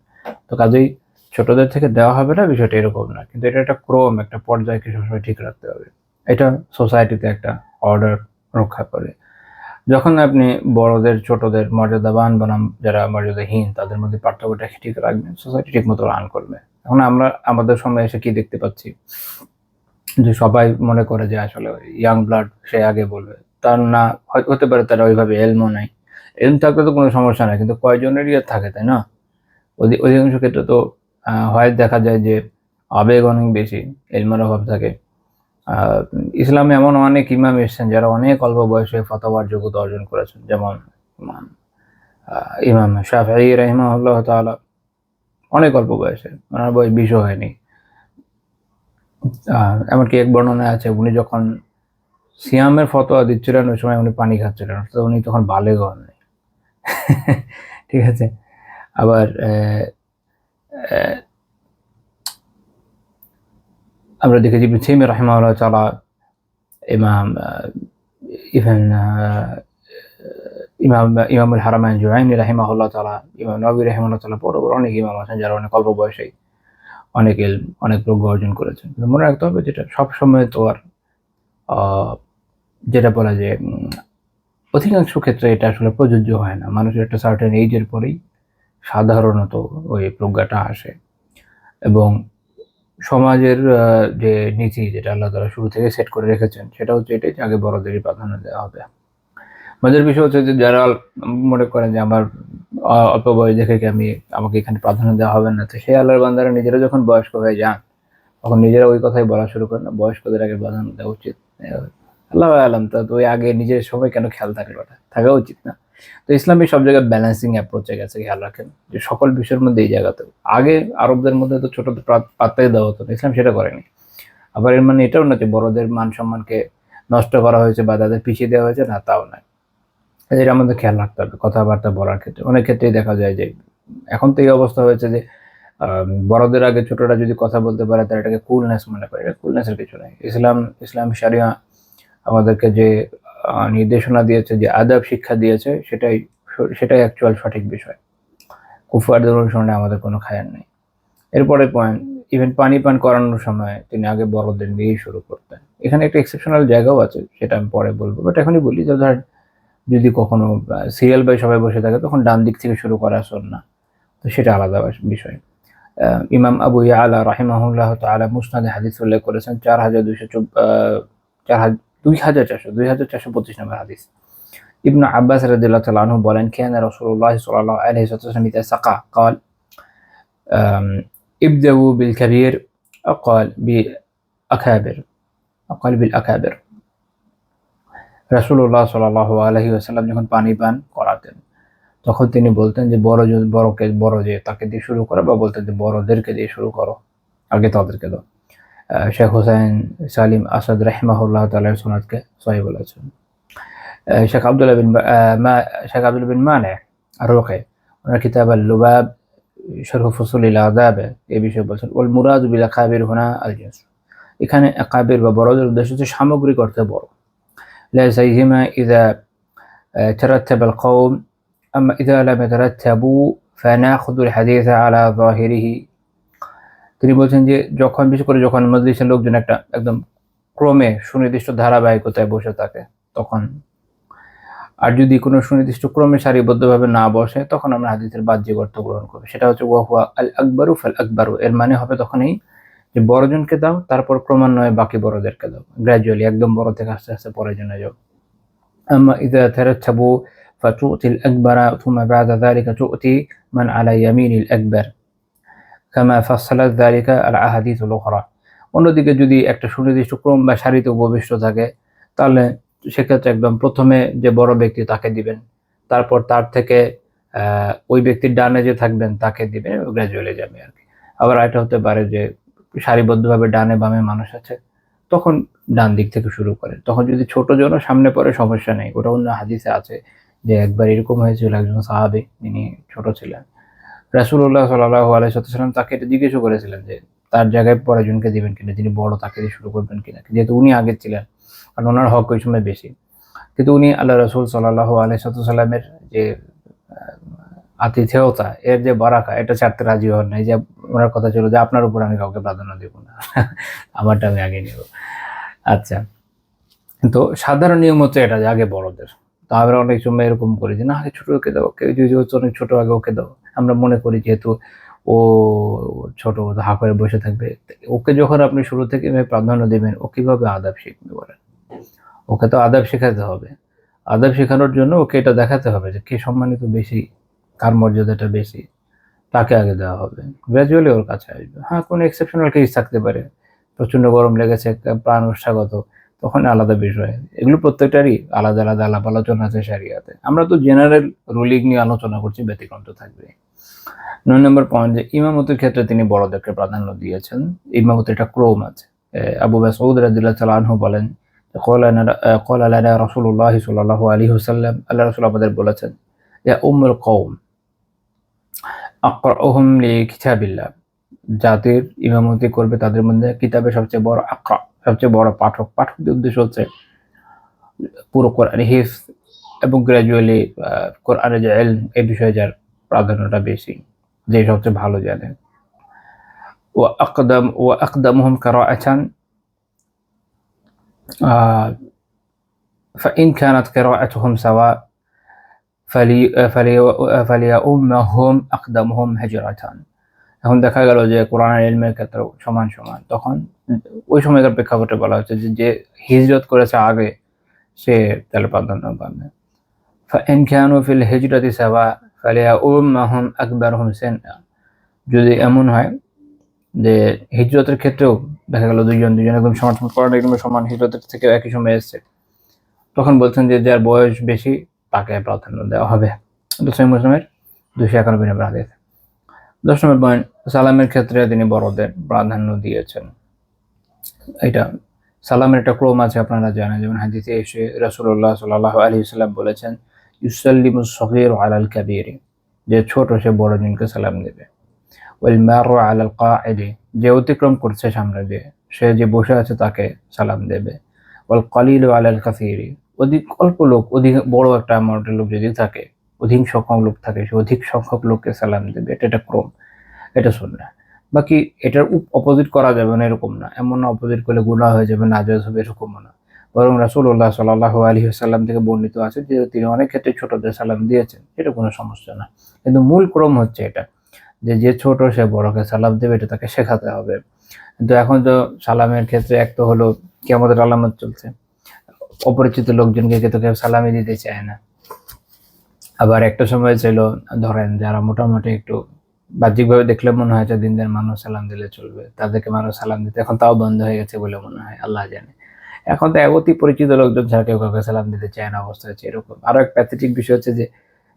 তো কাজেই ছোটদের থেকে দেওয়া হবে না বিষয়টা এরকম না, কিন্তু এটা একটা ক্রম, একটা পর্যায়কে সবসময় ঠিক রাখতে হবে। এটা সোসাইটিতে একটা অর্ডার রক্ষা করে। যখন আপনি বড়দের ছোটদের মর্যাদাবান বনাম যারা মর্যাদাহীন তাদের মধ্যে পার্থক্যটা ঠিক রাখবেন, সোসাইটি ঠিক মতো রান করবে। এখন আমরা আমাদের সময় এসে কি দেখতে পাচ্ছি, যে সবাই মনে করে যে আসলে ইয়াং ব্লাড সে আগে বলবে, তার না হতে পারে তারা ওইভাবে এলমও নাই। এলম থাকলে তো কোনো সমস্যা নাই, কিন্তু কয়জনেরই আর থাকে, তাই না? অধিকাংশ ক্ষেত্রে তো হয় দেখা যায় যে আবেগ অনেক বেশি, এলমের অভাব থাকে। ইসলামে এমন অনেক ইমাম এসেছেন যারা অনেক অল্প বয়সে ফতোয়ার যোগ্যতা অর্জন করেছেন, যেমন ইমাম ইমাম শাফিঈ রাহিমাহুল্লাহ তাআলা অনেক অল্প বয়সে, ওনার বয়স 20 হয়নি। এমনকি এক বর্ণনায় আছে উনি যখন সিয়ামের ফতোয়া দিচ্ছিলেন ওই সময় উনি পানি খাচ্ছিলেন, অর্থাৎ উনি তখন বালেগ হননি। ঠিক আছে। আবার আমরা দেখেছি ইবনে তাইমিয়া রাহিমাহুল্লাহ তাআলা, ইমাম ইভেন ইমামুল হারামাইন জুয়াইনি রাহিমাহুল্লাহ তাআলা, ইমাম নববী রাহিমাহুল্লাহ তাআলা, বড় বড় অনেক ইমাম আছেন যারা অনেক অল্প বয়সেই অনেক ইলম, অনেক প্রজ্ঞা অর্জন করেছেন। কিন্তু মনে রাখতে হবে যেটা সবসময় তো আর যেটা বলা যায় অধিকাংশ ক্ষেত্রে এটা আসলে প্রযোজ্য হয় না। মানুষের একটা সার্টেন এইজের পরেই সাধারণত ওই প্রজ্ঞাটা আসে। এবং সমাজের যে নীতি যেটা আল্লাহ তাআলা শুরু থেকে সেট করে রেখেছেন সেটা হচ্ছে এটাই যে আগে বড়দেরই প্রাধান্য দেওয়া হবে। মজার বিষয় হচ্ছে যে যারা মনে করেন যে আমার অল্প বয়স দেখে কি আমাকে এখানে প্রাধান্য দেওয়া হবে না, তো সেই আল্লাহর বান্দারা নিজেরা যখন বয়স্ক হয়ে যান তখন নিজেরা ওই কথাই বলা শুরু করেন না, বয়স্কদের আগে প্রাধান্য দেওয়া উচিত। আল্লাহ আলম, তো ওই আগে নিজের সময় কেন খেয়াল থাকলো, ওটা থাকা উচিত না। তো ইসলামী সব জায়গায় ব্যালেন্সিং অ্যাপ্রোচে গেছে, খেয়াল রাখেন যে সকল বিষয়ের মধ্যে এই জায়গাতে আগে আরবদের মধ্যে তো ছোটদের পাত্তাই দেওয়া হতো না, ইসলাম সেটা করেনি। আবার এর মানে এটাও না যে বড়দের মান সম্মানকে নষ্ট করা হয়েছে বা তাদের পিছিয়ে দেওয়া হয়েছে, না, তাও নয়। এটা আমাদের খেয়াল রাখতে হবে কথাবার্তা বলার ক্ষেত্রে। অনেক ক্ষেত্রেই দেখা যায় যে এখন তো এই অবস্থা হয়েছে যে বড়দের আগে ছোটরা যদি কথা বলতে পারে তারা এটাকে কুলনেস মনে করে। এটা কুলনেসের কিছু নেই। ইসলাম শরিয়া আমাদেরকে যে নির্দেশনা দিয়েছে, যে আদব শিক্ষা দিয়েছে, সেটাই অ্যাকচুয়াল সঠিক বিষয়। কুফারদের অনুসরণে আমাদের কোনো খায়ার নেই। এরপরে পয়েন্ট, ইভেন পানি পান করানোর সময় তিনি আগে বড়দের দিয়েই শুরু করতেন। এখানে একটা এক্সেপশনাল জায়গাও আছে, সেটা আমি পরে বলবো, বাট এখনই বলি যে ধরেন যদি কখনো সিরিয়াল বাই সবাই বসে থাকে তখন ডান দিক থেকে শুরু করা সুন্নাহ, তো সেটা আলাদা বিষয়। ইমাম আবু ইয়ালা রাহিমাহুল্লাহ তাআলা মুসনাদে হাদিস উল্লেখ করেছেন 2425 নম্বর হাদিস। ইবনু আব্বাস রাদিয়াল্লাহু তাআলা আনহু বলেন, কানা রাসূলুল্লাহ সাল্লাল্লাহু আলাইহি ওয়াসাল্লাম ইযা সাকা قال ابدأوا بالكبير أقال بالأكابر রাসূলুল্লাহ সাল্লাল্লাহু আলাইহি ওয়াসাল্লাম যখন পানি পান করাতেন তখন তিনি বলতেন যে বড় যে তাকে দিয়ে শুরু করো, বা বলতেন যে বড়দেরকে দিয়ে শুরু করো, আগে তাদেরকে দাও। শেখ হুসাইন সালিম আসাদ রাহিমাহুল্লাহ তাআলার সুনাদকে সহিহ বলেছেন। শেখ আব্দুল্লাহ বিন মানে আর-রুকি ওনার কিতাব আল-লুবাব শারহ ফুসুলিল আদাব এই বিষয়ে বলছেন, ওয়াল মুরাদু বিল আকাবির হুনা আল জিনস, এখানে আকাবির বা বড়দের উদ্দেশ্য হচ্ছে সামগ্রিক অর্থে বড়। লা সাইহিমা ইযা তারাত্তাবা আল কওম আম্মা ইযা লাম ইয়াতারাত্তাবু ফানাখুযুল হাদিসা আলা যাহিরিহি। তিনি বলছেন যে বিশেষ করে যখন মজলিসের লোকজন একটা একদম ক্রমে সুনির্দিষ্ট ধারাবাহিকতায় বসে থাকে তখন, আর যদি কোনো সুনির্দিষ্ট ক্রমে সারিবদ্ধভাবে না বসে তখন আমরা হাদিসের বাহ্যিক অর্থ গ্রহণ করি। সেটা হচ্ছে ওয়া হুয়া আল আকবারু ফাল আকবারু, এর মানে হবে তখনই যে বড়জনকে দাও, তারপর ক্রমান্বয়ে বাকি বড়দেরকে দাও, গ্র্যাজুয়ালি একদম বড় থেকে আস্তে আস্তে পরের জন্য যাও। আম্মা ইযা তারাত্তাবু ফাতুতিল আকবারা থুম্মা বা'দা যালিকা তু'তি মান আলা ইয়ামিনিল আকবার কামা ফাসসালাত যালিকা আল আহাদিসুল উখরা। অন্যদিকে যদি একটা সুনির্দিষ্ট ক্রম বা সারিতে উপবিষ্ট থাকে তাহলে সেক্ষেত্রে একদম প্রথমে যে বড় ব্যক্তি তাকে দিবেন, তারপর তার থেকে ওই ব্যক্তির ডানে যে থাকবেন তাকে দিবেন, গ্র্যাজুয়ালি যাবে আর কি। আবার এটা হতে পারে যে সারিবদ্ধভাবে ডানে বামে মানুষ আছে, তখন ডান দিক থেকে শুরু করে। তখন যদি ছোট জনও সামনে পড়ে সমস্যা নেই, ওটা অন্য হাদিসে আছে যে একবার এরকম হয়েছিল, একজন সাহাবী তিনি ছোট ছিলেন, রাসূলুল্লাহ সাল্লাল্লাহু আলাইহি ওয়াসাল্লাম তাকে এটা জিজ্ঞেস করেছিলেন যে তার জায়গায় পরেরজনকে দিবেন কিনা, যিনি বড় তাকে দিয়ে শুরু করবেন কিনা, যেহেতু উনি আগে ছিলেন, কারণ ওনার হক ওই সময় বেশি। কিন্তু উনি আল্লাহ রাসূল সাল্লাল্লাহু আলাইহি ওয়াসাল্লামের যে আতিথেয়তা, এর যে বারাকা, এটা ছাড়তে রাজি হন নাই। যে ওনার কথা ছিল যে আপনার উপর আমি কাউকে প্রাধান্য দেব না, আমারটা আমি আগে নেব। আচ্ছা, তো সাধারণ নিয়ম হচ্ছে এটা যে আগে বড়দের। তো আমরা অনেক সময় এরকম করি যে না আগে ছোটকে দাও, কেউ যদি হচ্ছে অনেক ছোট আগে ওকে দাও। আমরা মনে করি যেহেতু ও ছোট, ও হা করে বসে থাকবে। ওকে যখন আপনি শুরু থেকে এভাবে প্রাধান্য দিবেন, ও কিভাবে আদাব শিখবে বলেন? ওকে তো আদাব শেখাতে হবে। আদাব শেখানোর জন্য ওকে এটা দেখাতে হবে যে কে সম্মানিত বেশি, কার মর্যাদাটা বেশি, তাকে আগে দেওয়া হবে। গ্র্যাজুয়ালি ওর কাছে আসবে। হ্যাঁ, কোনো এক্সেপশনাল কেস থাকতে পারে। প্রচণ্ড গরম লেগেছে, প্রাণ উৎসাহগত, তখন আলাদা বিষয়। এগুলো প্রত্যেকটারই আলাদা আলাদা আলাপ আলোচনা আছে শরিয়াতে। আমরা তো জেনারেল রুলিং নিয়ে আলোচনা করছি, ব্যতিক্রম তো থাকবে। 9 নম্বর পয়েন্ট যে ইমামতির ক্ষেত্রে তিনি বড়দেরকে প্রাধান্য দিয়েছেন। ইমামতির একটা ক্রম আছে। আবু মাসউদ রাদিয়াল্লাহু তাআলা আনহু বলেন, ক্বালা লানা রাসূলুল্লাহ সাল্লাল্লাহু আলাইহি ওয়াসাল্লাম, আল্লাহর রাসূল আমাদের বলেছেন, ইয়া উম্মুল কওম আকরাউহুম লিকিতাবিল্লাহ, জাতির ইমামতি করবে তাদের মধ্যে কিতাবের সবচেয়ে বড় আকরা, সবচেয়ে বড় পাঠক। পাঠকদের উদ্দেশ্য হচ্ছে পুরো কোরআন হিফজ এবং গ্র্যাজুয়ালি কোরআনের যে ইলম, এই বিষয়ে যার প্রাধান্যটা বেশি, যে সবচেয়ে ভালো জানে। ওয়া আকদামুহুম কিরাআতান ফাইন কানাত কিরাআতুহুম সাওয়া ফালিয়াউম্মাহুম আকদামুহুম হিজরাতান। এখন দেখা গেল যে কোরআনের ইলমের ক্ষেত্রেও সমান সমান। তখন ওই সময়কার প্রেক্ষাপটে বলা হচ্ছে যে যে হিজরত করেছে আগে সে তাহলে প্রাধান্য পাবে। ফাইন কানু ফিল হিজরাতি সাওয়া ফালিয়াউম্মাহুম আকবারহুম সিন্না। যদি এমন হয় যে হিজরতের ক্ষেত্রেও দেখা গেল দুজন একদম সমান, কোরআনের ইলমে সমান, হিজরতের থেকেও একই সময় এসছে, তখন বলছেন যে যার বয়স বেশি তাকে প্রাধান্য দেওয়া হবে। এটা সহিহ মুসলিমের 291 নম্বর হাদিস। 10 নম্বর পয়েন্ট, সালামের ক্ষেত্রে তিনি বড়দের প্রাধান্য দিয়েছেন। এটা সালামের একটা ক্রম আছে, আপনারা জানেন। যেমন হাদিসে এসে রাসূলুল্লাহ সাল্লাল্লাহু আলাইহি ওয়াসাল্লাম বলেছেন, ইউসাল্লিমুস সগীরু আলাল কাবীরি, যে ছোট সে বড়জনকে সালাম দেবে। ওয়াল মারু আলাল কাঈদি, যে অতিক্রম করছে সামনে দিয়ে, সে যে বসে আছে তাকে সালাম দেবে। ওয়াল কালিলু আলাল কাসীরি, অধিক অল্প লোক, অধিক বড় একটা অ্যামাউন্টের লোক যদি থাকে, অধিক সংখ্যক লোক থাকে, সে অধিক সংখ্যক লোককে সালাম দেবে। এটা একটা ক্রম, এটা সুন্নাহ। বাকি এটার অপোজিট করা যাবে না এরকম না, এমন না অপোজিট করলে গুনাহ হয়ে যাবে, নাজায়েজ হবে, এরকমও না। বরং রাসূলুল্লাহ সাল্লাল্লাহু আলাইহি ওয়াসাল্লাম থেকে বর্ণিত আছে যে তিনি অনেক ক্ষেত্রে ছোটদের সালাম দিয়েছেন, এটা কোনো সমস্যা না। কিন্তু মূল ক্রম হচ্ছে এটা যে যে ছোট সে বড়কে সালাম দেবে, এটা তাকে শেখাতে হবে। কিন্তু এখন তো সালামের ক্ষেত্রে এক তো হলো কিয়ামতের আলামত চলছে, অপরিচিত লোকজনকে তো কেউ সালামই দিতে চায় না। আবার একটা সময় ছিল, ধরেন যারা মোটামুটি একটু বাহ্যিকভাবে দেখলে মনে হয় যে দিনদের মানুষ সালাম দিলে চলবে, তাদেরকে মানুষ সালাম দিতে এখন তাও বন্ধ হয়ে গেছে বলে মনে হয়, আল্লাহ জানে। এখন তো অতি পরিচিত লোকজন ছাড়া কেউ কাউকে সালাম দিতে চায় না, অবস্থা হচ্ছে এরকম। আরো এক প্যাথেটিক বিষয় হচ্ছে যে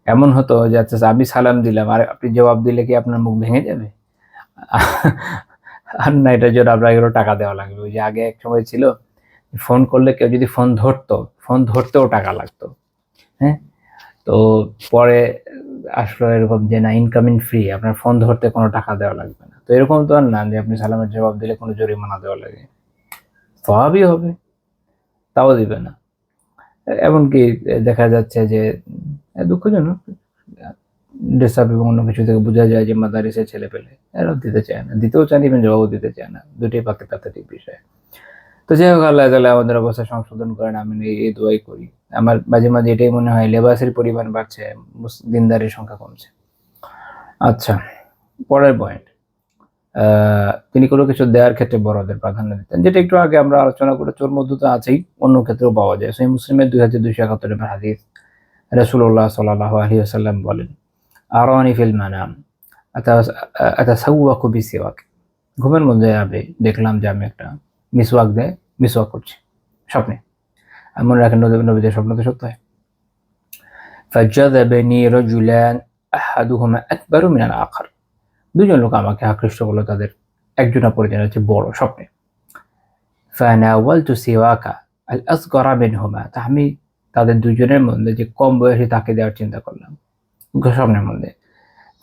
এমন হতো যে আচ্ছা আমি সালাম দিলাম আর আপনি জবাব দিলে কি আপনার মুখ ভেঙে যাবে? আর না, এটার জন্য আপনাকে টাকা দেওয়া লাগবে। ওই যে আগে এক সময় ছিল, ফোন করলে কেউ যদি ফোন ধরতো, ফোন ধরতেও টাকা লাগতো। হ্যাঁ, তো পরে আসলো এরকম যে না, ইনকামিং ফ্রি, আপনার ফোন ধরতে কোনো টাকা দেওয়া লাগবে না। তো এরকম তো আর না যে আপনি সালামের জবাব দিলে কোনো জরিমানা দেওয়া লাগে, সওয়াবই হবে, তাও দিবে না। এমনকি দেখা যাচ্ছে যে দুঃখজনক, ড্রেসআপ এবং অন্য কিছু থেকে বোঝা যায় যে মাদারিসের ছেলে পেলে এরাও দিতে চায় না, দিতেও চান, ইভেন জবাবও দিতে চায় না। দুটোই প্যাথেটিক বিষয়। তো যাই হোক, আল্লাহ তাআলা আমাদের অবস্থা সংশোধন করেন, আমি এই দোয়াই করি। আমার মাঝে মাঝে এটাই মনে হয়, লেবাসের পরিমাণ বাড়ছে, দিনদারের সংখ্যা কমছে। আচ্ছা, পরের পয়েন্ট, তিনি কোনো কিছু দেওয়ার ক্ষেত্রে বড়দের প্রাধান্য দিতেন, যেটা একটু আগে আমরা আলোচনা করেছি, ওর মধ্যে তো আছেই, অন্য ক্ষেত্রেও পাওয়া যায়। সহিহ মুসলিমের 2271 নম্বর হাদিস, রাসূলুল্লাহ সাল্লাল্লাহু আলাইহি ওয়াসাল্লাম বলেন, আরানি ফিল মানাম আতাসাওয়াকু বিসিওয়াক, ঘুমের মধ্যে আমি দেখলাম যে আমি একটা মিসওয়াক করছি স্বপ্নে। মনে রাখেন, নবীদের স্বপ্ন তো সত্য হয়। ফাজাযাবানি রাজুলান আহাদুহুমা আকবারু মিনাল আখার, দুজন লোক আমাকে আকৃষ্ট করলো, তাদের একজন অপরজনের হচ্ছে বড় স্বপ্নে। ফানাওয়ালতু সিওয়াকা আল আসগরা মিনহুমা, তা আমি তাদের দুজনের মধ্যে যে কম বয়সী তাকে দেওয়ার চিন্তা করলাম স্বপ্নের মধ্যে।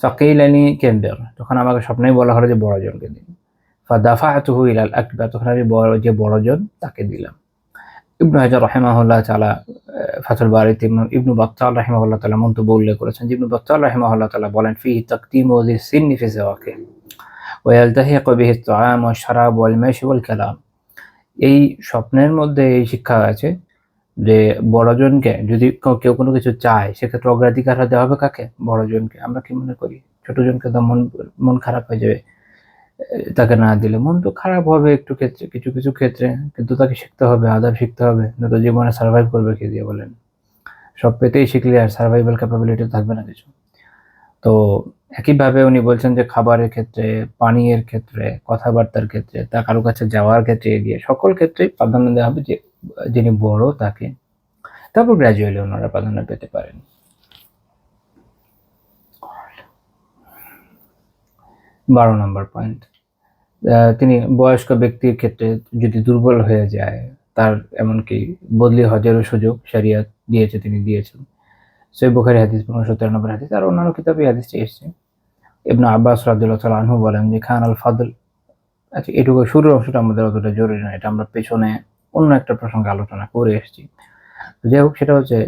ফাকিলানি কেমবের, তখন আমাকে স্বপ্নেই বলা হলো যে বড়জনকে দিন। ফাদাফাতুহু ইলাল আকবার, তখন আমি বড়জন তাকে দিলাম। ইবনু হাজার রাহিমাহুল্লাহ তাআলা ফাথুল বারীতে ইবনু বাত্তাল রাহিমাহুল্লাহ তাআলা মন্তব্য উল্লেখ করেছেন। ইবনু বাত্তাল রাহিমাহুল্লাহ তাআলা বলেন, ফিহি তাকদিমু যিস সিন্নি ফি যাওয়াকি ওয়া ইয়ালতাহিকু বিহি আত-তাআম ওয়াশ-শারাব ওয়াল-মাশি ওয়াল-কালাম, এই স্বপ্নের মধ্যে এই শিক্ষা আছে যে বড়জনকে যদি কেউ কোনো কিছু চায় সেক্ষেত্রে অগ্রাধিকার দেওয়া হবে কাকে? বড়জনকে। আমরা কি মনে করি ছোটজনকে তো মন খারাপ হয়ে যাবে তাকে না দিলে। মন তো খারাপ হবে একটু ক্ষেত্রে, কিছু কিছু ক্ষেত্রে, কিন্তু তাকে শিখতে হবে, আদাব শিখতে হবে, নয়তো জীবনে সার্ভাইভ করবে কি দিয়ে বলেন? সব পেতেই শিখলে আর সার্ভাইভাল ক্যাপাবিলিটি থাকবে না কিছু। তো একইভাবে উনি বলছেন যে খাবারের ক্ষেত্রে, পানীয়ের ক্ষেত্রে, কথাবার্তার ক্ষেত্রে, তা কারো কাছে যাওয়ার ক্ষেত্রে এগিয়ে সকল ক্ষেত্রেই প্রাধান্য দেওয়া হবে যে যিনি বড় তাকে। তারপর গ্র্যাজুয়ালি ওনারা প্রাধান্য পেতে পারেন। 12 নম্বর পয়েন্ট, তিনি বয়স্ক ব্যক্তির ক্ষেত্রে যদি দুর্বল হয়ে যায়, তার এমনকি বদলি হজেরও সুযোগ শরিয়ত দিয়েছে, তিনি দিয়েছেন। সহিহ বুখারী হাদিস 1513 নম্বর হাদিস, আর অন্যান্য কিতাবে হাদিসটি এসেছে। ইবনে আব্বাস রাদিয়াল্লাহু তাআলা আনহু বলেন যে খানাল ফাদল, আচ্ছা এটুকু শুরুর অংশটা আমাদের অতটা জরুরি না, এটা আমরা পেছনে অন্য একটা প্রসঙ্গে আলোচনা করে এসেছি। যাই হোক, সেটা হচ্ছে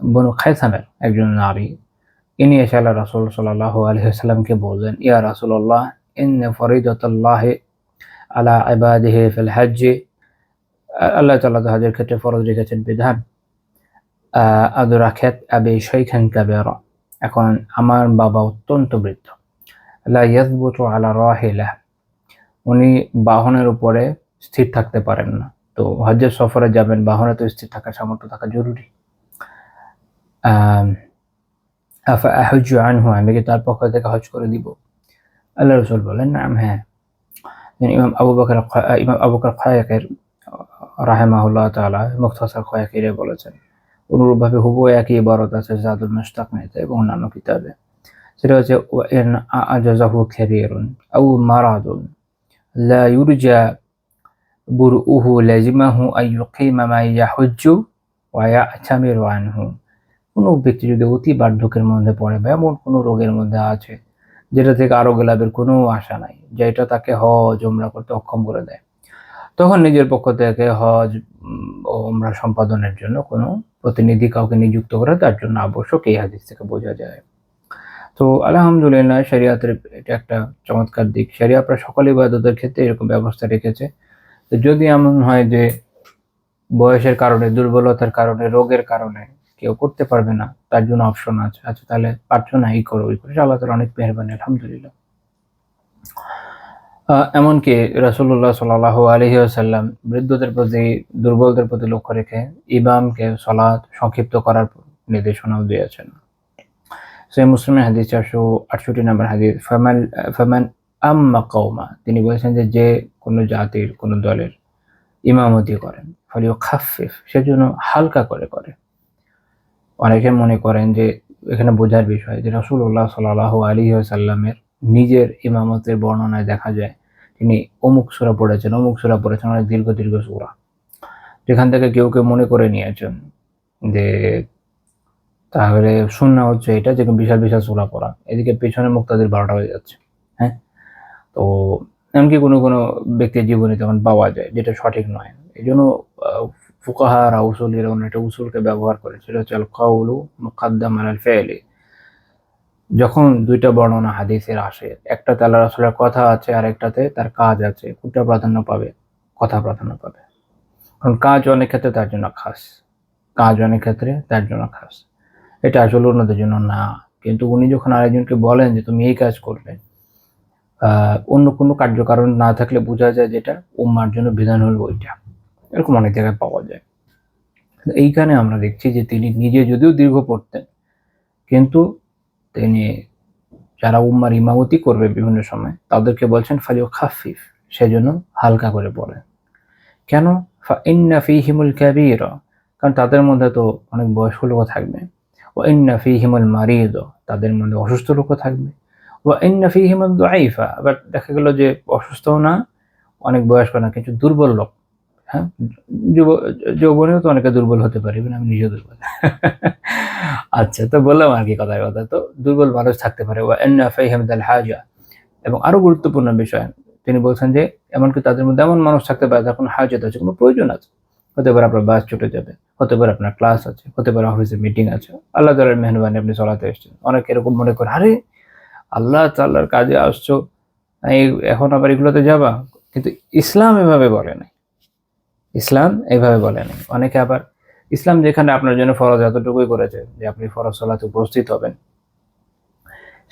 বনু খায়সামের একজন নারী, ইনি এসে আল্লাহ রাসূল সাল্লাল্লাহু আলাইহি ওয়াসাল্লামকে বললেন, ইয়া রাসূলুল্লাহ ইন্না ফরিদাতাল্লাহি আলা ইবাদিহি ফিল হজ্জ, আল্লাহ তাআলা তো হজের ক্ষেত্রে ফরজ রেখেছেন বিধান, আদরাকাত আবি শাইখান কাবীরা, এখন আমার বাবা অত্যন্ত বৃদ্ধ, লা ইয়াসবুতু আলা রাহিলা, উনি বাহনের উপরে স্থির থাকতে পারেন না। তো হজ্জের সফরে যাবেন, বাহনে তো স্থির থাকার সামর্থ্য থাকা জরুরি। আফা আহুজ্জু আনহু, আমি কি তার পক্ষ থেকে হজ করে দিব? আল্লাহ রাসূল বলেন, নাম, হ্যাঁ। ইমাম আবু বকর খায়কের রাহিমাহুল্লাহ তাআলা মুখতাসার খায়কিরে বলেছেন, অনুরূপভাবে হুবহু একই ইবারত আছে জাদুল মুস্তাকনিতে এবং অন্যান্য কিতাবে। সেটা হচ্ছে ওয়া ইন আজাযাহু কাবীরুন আও মারাদুন লা ইউরজা বুরউহু লাজিমাহু আন ইউকিমা মা ইয়াহুজ্জু ওয়া ইয়াতামিরু আনহু। কোনো ব্যক্তি যদি অতি বার্ধক্যের মধ্যে পড়ে বা এমন কোনো রোগের মধ্যে আছে যেটা থেকে আরোগ্য লাভের কোনো আশা নাই, যেটা তাকে হজ উমরা করতে অক্ষম করে দেয়, তখন নিজের পক্ষ থেকে হজ ও উমরা সম্পাদনের জন্য কোনো প্রতিনিধি কাউকে নিযুক্ত করা তার জন্য আবশ্যক, এই হাদিস থেকে বোঝা যায়। তো আলহামদুলিল্লাহ, শরিয়াতের এটা একটা চমৎকার দিক। শরিয়া প্রায় সকল ইবাদতের ক্ষেত্রে এরকম ব্যবস্থা রেখেছে। তো যদি এমন হয় যে বয়সের কারণে, দুর্বলতার কারণে, রোগের কারণে কেউ করতে পারবে না, তার জন্য অপশন আছে। আচ্ছা তাহলে পারছো না, এই করো ওই করো, আল্লাহ তাআলা অনেক মেহেরবানি, আলহামদুলিল্লাহ। এমনকি রাসূলুল্লাহ সাল্লাল্লাহু আলাইহি ওয়াসাল্লাম বৃদ্ধদের প্রতি, দুর্বলদের প্রতি লক্ষ্য রেখে ইমামকে সালাত সংক্ষিপ্ত করার নির্দেশনাও দিয়েছেন। সহিহ মুসলিমের হাদিস 468 নম্বর হাদিস, ফামান আম্মা কওমা, তিনি বলেছেন যে কোনো জাতির, কোনো দলের ইমামতি করেন, ফালিয়ুখাফফিফ, সেজন্য হালকা করে করে। অনেকে মনে করেন যে এখানে বোঝার বিষয় যে রাসূলুল্লাহ সাল্লাল্লাহু আলাইহি ওয়াসাল্লামের নিজের ইমামতের বর্ণনায় দেখা যায় তিনি অমুক সূরা পড়েছেন, অমুক সূরা পড়েছেন, অনেক দীর্ঘ দীর্ঘ সূরা, যেখান থেকে কেউ কেউ মনে করে নিয়েছেন যে তাহলে সুন্নাহ হচ্ছে এটা যে বিশাল বিশাল সূরা পড়া, এদিকে পেছনে মুক্তাদির 12টা হয়ে যাচ্ছে। হ্যাঁ, তো এমনকি কোনো কোনো ব্যক্তির জীবনে তেমন পাওয়া যায়, যেটা সঠিক নয়। এই জন্য ফুকাহারা, উসুলিরা একটা উসুলকে ব্যবহার করে, সেটা হচ্ছে আল কাউলু মুকাদ্দাম আলাল ফি'লি। যখন দুইটা বর্ণনা হাদিসের আসে, একটাতে আল্লাহ রাসূলের কথা আছে আর একটাতে তার কাজ আছে, কোনটা প্রাধান্য পাবে? কথা প্রাধান্য পাবে, কারণ কাজ অনেক ক্ষেত্রে তার জন্য খাস, কাজ অনেক ক্ষেত্রে তার জন্য খাস, এটা আসলে অন্যদের জন্য না। কিন্তু উনি যখন আরেকজনকে বলেন যে তুমি এই কাজ করবে, অন্য কোনো কার্যকারণ না থাকলে বোঝা যায় যেটা উম্মার জন্য বিধান হলো ওইটা। এরকম অনেক জায়গায় পাওয়া যায়। এইখানে আমরা দেখছি যে তিনি নিজে যদিও দীর্ঘ পড়তেন, কিন্তু তিনি যারা উম্মার ইমামতি করবে বিভিন্ন সময় তাদেরকে বলছেন ফালিয়ুখাফফিফ, সেজন্য হালকা করে পড়েন। কেন? ফাইন্না ফীহিমুল কাবীরা, কারণ তাদের মধ্যে তো অনেক বয়স্ক লোকও থাকবে। ওয়া ইন্না ফীহিমুল মারিদ, তাদের মধ্যে অসুস্থ লোকও থাকবে। ওয়া ইন্না ফীহিমুদ দুআইফা, আবার দেখা গেল যে অসুস্থও না, অনেক বয়স্ক না, কিছু দুর্বল লোক। হ্যাঁ, যৌবনেও তো অনেকে দুর্বল হতে পারে, আমি নিজেও দুর্বল। আচ্ছা, তো বললাম আর কি কথার কথা, তো দুর্বল মানুষ থাকতে পারে। ওয়া ইন্না ফীহিম দাল হাজা, এবং আরো গুরুত্বপূর্ণ বিষয় তিনি বলছেন যে এমনকি তাদের মধ্যে এমন মানুষ থাকতে পারে যখন হাজত আছে, কোনো প্রয়োজন আছে, হতে পারে আপনার বাস ছুটে যাবে, হতে পারে আপনার ক্লাস আছে, হতে পারে অফিসে মিটিং আছে, আল্লাহ তাআলার মেহরবানি আপনি চলাতে এসেছেন। অনেকে এরকম মনে করে, আরে আল্লাহ তাআলার কাজে আসছো, এখন আবার এগুলোতে যাবা, কিন্তু ইসলাম এভাবে বলে নাই। ইসলাম এইভাবে বলেনি। অনেকে আবার ইসলাম যেখানে আপনার জন্য ফরজ এতটুকুই করেছে যে আপনি ফরজ সালাতে উপস্থিত হবেন,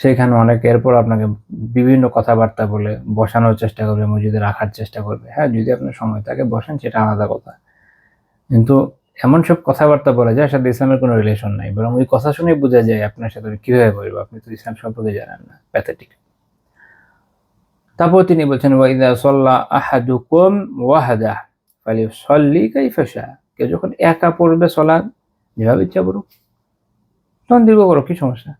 সেখানে অনেকে এরপর আপনাকে বিভিন্ন কথাবার্তা বলে বসানোর চেষ্টা করবে, মসজিদে রাখার চেষ্টা করবে। হ্যাঁ, যদি আপনার সময় থাকে বসেন, সেটা আলাদা কথা। কিন্তু এমন সব কথাবার্তা বলে যার সাথে ইসলামের কোনো রিলেশন নাই, বরং ওই কথা শুনে বোঝা যায় আপনার সাথে কিভাবে বলবো, আপনি তো ইসলাম সম্পর্কে জানেন না। প্যাথেটিক। তারপর তিনি বলছেন, ওয়াইদা সাল্লা আহাদুকুম ওয়াহদা ফালিউসাল্লি কাইফা শা। কেউ যখন একা পড়বে সালাত, যেভাবে ইচ্ছা পড়ুক, তখন দীর্ঘ করো, কি সমস্যা?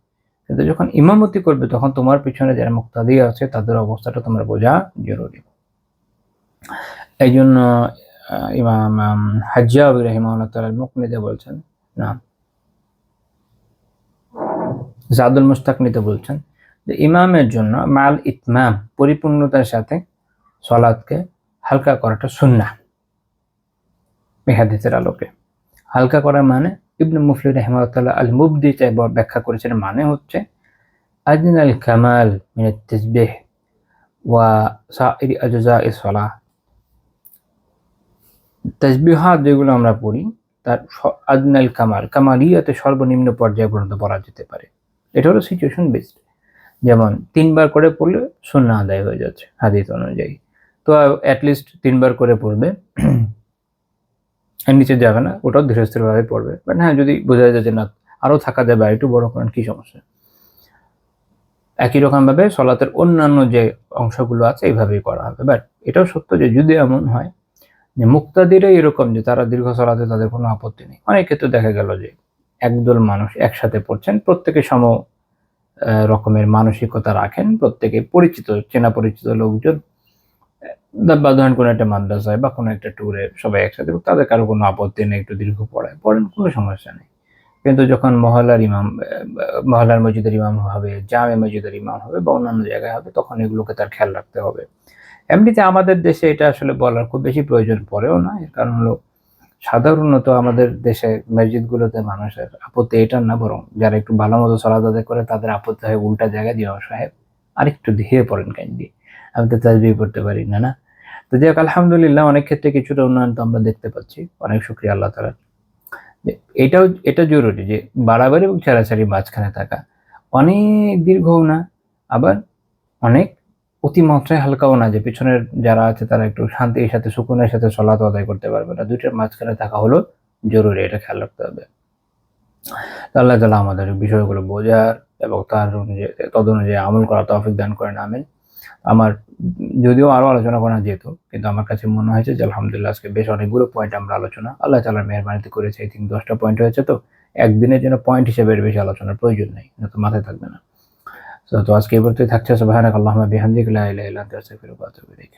কিন্তু যখন ইমামতি করবে তখন তোমার পিছনে যারা মুক্তাদি আছে তাদের অবস্থাটা তোমরা বোঝা জরুরি। এই জন্য ইমাম হাজ্জাবী রাহিমাহুল্লাহ তাআলা মুকনিদে বলছেন, না জাদুল মুস্তাকনিতে বলছেন যে ইমামের জন্য মাল ইতমাম, পরিপূর্ণতার সাথে সালাতকে হালকা করাটা সুন্নাহ। এই হাদিসের আলোকে হালকা করার মানে ইবনে মুফলি রাহিমাহুল্লাহ আল মুবদি ব্যাখ্যা করেছেন, মানে হচ্ছে আদিনাল কামাল মিনাত তাসবিহ ওয়া সাইরি আজজাই সালাহ। তাসবিহাত যেগুলো আমরা পড়ি তার আদনাল কামাল, কামালিয়াতে সর্বনিম্ন পর্যায় পর্যন্ত পড়া যেতে পারে। এটা হলো সিচুয়েশন বেসড। যেমন 3 বার করে পড়লে সুন্নাহ আদায় হয়ে যাচ্ছে হাদিস অনুযায়ী, তো অ্যাটলিস্ট 3 বার করে পড়বে, এর নিচে যাবে না, ওটাও ধীরে স্থিরভাবে পড়বে। বাট হ্যাঁ, যদি বোঝা যায় যে না আরও থাকা যাবে, আর একটু বড় করেন, কি সমস্যা? একই রকমভাবে সলাতের অন্যান্য যে অংশগুলো আছে এইভাবেই করা হবে। বাট এটাও সত্য যে যদি এমন হয় যে মুক্তাদিরাই এরকম যে তারা দীর্ঘ সলাতে তাদের কোনো আপত্তি নেই, অনেক ক্ষেত্রে দেখা গেল যে একদল মানুষ একসাথে পড়ছেন, প্রত্যেকে সম রকমের মানসিকতা রাখেন, প্রত্যেকে পরিচিত, চেনা পরিচিত লোকজন, বা ধরেন কোনো একটা মাদ্রাসায় বা কোনো একটা ট্যুরে সবাই একসাথে, তাদের কারো কোনো আপত্তি নেই, একটু দীর্ঘ পড়ায় পড়েন, কোনো সমস্যা নেই। কিন্তু যখন মহল্লার মসজিদের ইমাম হবে, জামে মসজিদের ইমাম হবে বা অন্যান্য জায়গায় হবে, তখন এগুলোকে তার খেয়াল রাখতে হবে। এমনিতে আমাদের দেশে এটা আসলে বলার খুব বেশি প্রয়োজন পড়েও না। এর কারণ হলো সাধারণত আমাদের দেশে মসজিদগুলোতে মানুষের আপত্তি এটা না, বরং যারা একটু ভালো মতো সালাত আদায় করে তাদের আপত্তি হয় উল্টা জায়গায়, যে সাহেব আরেকটু ধীরে পড়েন কাইন্ডলি, আমি তো তাসবিহ পড়তে পারি না। না, তো যাক আলহামদুলিল্লাহ, অনেক ক্ষেত্রে কিছুটা উন্নয়ন তো আমরা দেখতে পাচ্ছি, অনেক শুকরিয়া আল্লাহ তাআলার। এটা জরুরি যে বাড়াবাড়ি এবং ছাড়াছাড়ি মাঝখানে থাকা, অনেক দীর্ঘও না, আবার অনেক অতিমাত্রায় হালকাও না, যে পিছনের যারা আছে তারা একটু শান্তির সাথে সুকুনের সাথে সালাত আদায় করতে পারবে না। দুইটার মাঝখানে থাকা হলো জরুরি, এটা খেয়াল রাখতে হবে। আল্লাহ তাআলা আমাদের বিষয়গুলো বোঝার এবং তার অনুযায়ী তদনুযায়ী আমল করার তৌফিক দান করেন, আমিন। আমার যদিও আরো আলোচনা করা যেত, কিন্তু আমার কাছে মনে হয়েছে যে আলহামদুলিল্লাহ আজকে বেশ অনেকগুলো পয়েন্ট আমরা আল্লাহ তাআলার মেহেরবানিতে করেছি। আই থিঙ্ক 10টা পয়েন্ট হয়েছে, তো একদিনের জন্য পয়েন্ট হিসেবে এর বেশি আলোচনার প্রয়োজন নেই, তো মাথায় থাকবে না। তো আজকে এই পর্যন্তই থাকছে। সুবহানাকাল্লাহুম্মা বিহামদিকা লা ইলাহা ইল্লা আনতা আস্তাগফিরুকা ওয়া আতুবু ইলাইক।